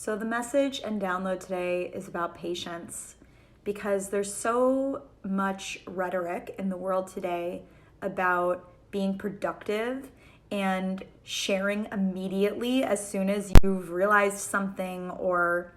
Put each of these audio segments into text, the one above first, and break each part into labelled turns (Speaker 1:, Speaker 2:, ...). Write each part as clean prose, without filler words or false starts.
Speaker 1: So the message and download today is about patience, because there's so much rhetoric in the world today about being productive and sharing immediately as soon as you've realized something or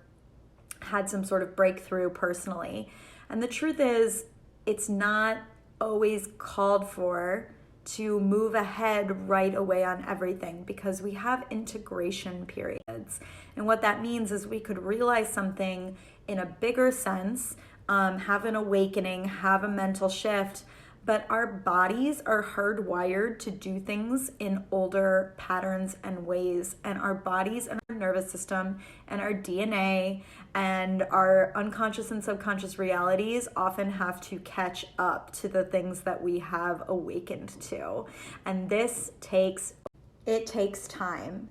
Speaker 1: had some sort of breakthrough personally. And the truth is, it's not always called for to move ahead right away on everything, because we have integration periods. And what that means is we could realize something in a bigger sense, have an awakening, have a mental shift, but our bodies are hardwired to do things in older patterns and ways. And our bodies and our nervous system and our DNA and our unconscious and subconscious realities often have to catch up to the things that we have awakened to. And this takes time.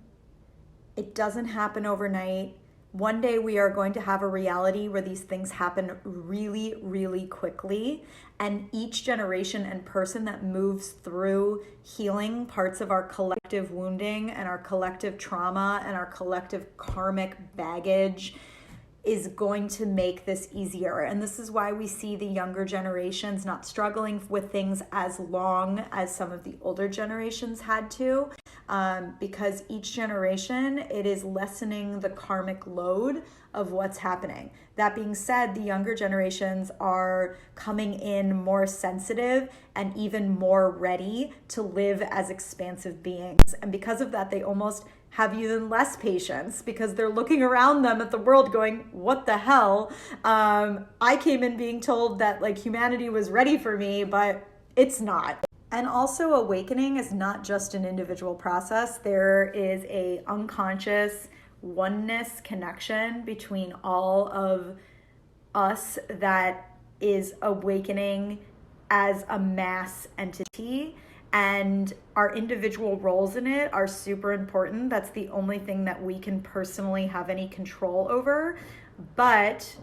Speaker 1: It doesn't happen overnight. One day we are going to have a reality where these things happen really, really quickly. And each generation and person that moves through healing parts of our collective wounding and our collective trauma and our collective karmic baggage is going to make this easier. And this is why we see the younger generations not struggling with things as long as some of the older generations had to, because each generation, it is lessening the karmic load of what's happening. That being said, the younger generations are coming in more sensitive and even more ready to live as expansive beings. And because of that, they almost have even less patience, because they're looking around them at the world going, what the hell? I came in being told that like humanity was ready for me, but it's not. And also, awakening is not just an individual process. There is a unconscious oneness connection between all of us that is awakening as a mass entity. And our individual roles in it are super important. That's the only thing that we can personally have any control over. But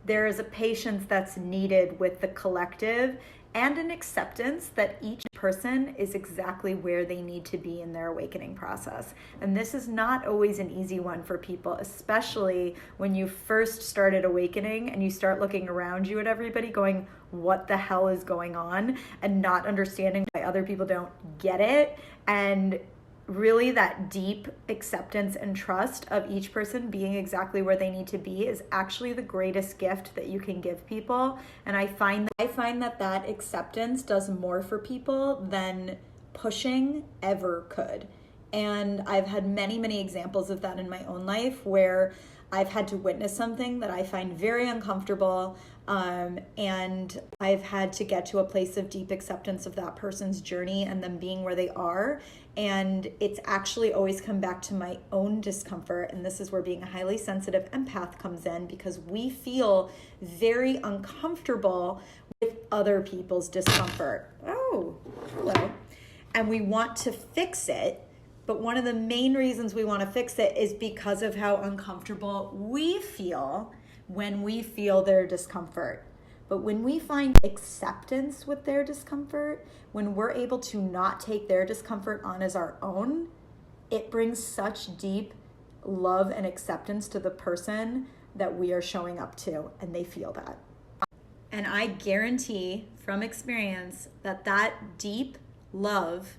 Speaker 1: there is a patience that's needed with the collective, and an acceptance that each person is exactly where they need to be in their awakening process. And this is not always an easy one for people, especially when you first started awakening and you start looking around you at everybody going, what the hell is going on? And not understanding why other people don't get it. And really that deep acceptance and trust of each person being exactly where they need to be is actually the greatest gift that you can give people. And I find that acceptance does more for people than pushing ever could. And I've had many, many examples of that in my own life where I've had to witness something that I find very uncomfortable, and I've had to get to a place of deep acceptance of that person's journey and them being where they are. And it's actually always come back to my own discomfort. And this is where being a highly sensitive empath comes in, because we feel very uncomfortable with other people's discomfort. Oh, hello. And we want to fix it. But one of the main reasons we want to fix it is because of how uncomfortable we feel when we feel their discomfort. But when we find acceptance with their discomfort, when we're able to not take their discomfort on as our own, it brings such deep love and acceptance to the person that we are showing up to, and they feel that. And I guarantee from experience that that deep love,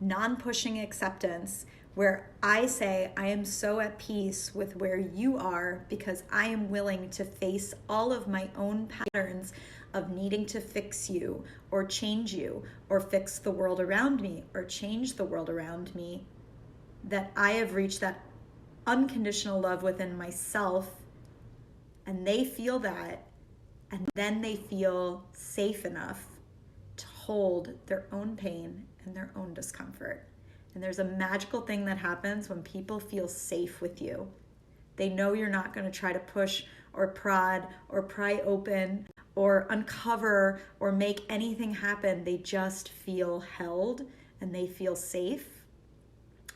Speaker 1: non-pushing acceptance, where I say, I am so at peace with where you are because I am willing to face all of my own patterns of needing to fix you or change you or fix the world around me or change the world around me, that I have reached that unconditional love within myself, and they feel that, and then they feel safe enough to hold their own pain and their own discomfort. And there's a magical thing that happens when people feel safe with you. They know you're not going to try to push or prod or pry open or uncover or make anything happen. They just feel held and they feel safe.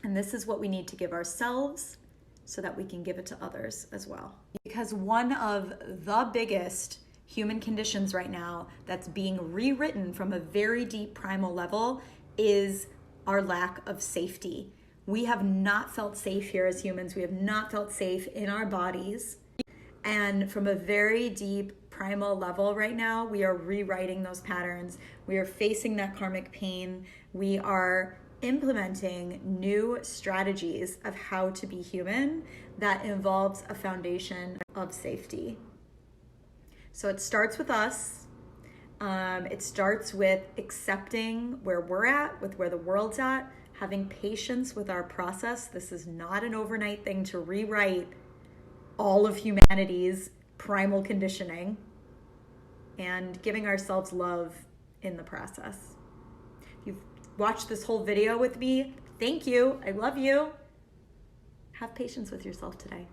Speaker 1: And this is what we need to give ourselves so that we can give it to others as well. Because one of the biggest human conditions right now that's being rewritten from a very deep primal level is our lack of safety. We have not felt safe here as humans. We have not felt safe in our bodies. And from a very deep primal level right now, we are rewriting those patterns. We are facing that karmic pain. We are implementing new strategies of how to be human that involves a foundation of safety. So it starts with us. It starts with accepting where we're at, with where the world's at, having patience with our process. This is not an overnight thing to rewrite all of humanity's primal conditioning, and giving ourselves love in the process. You've watched this whole video with me. Thank you. I love you. Have patience with yourself today.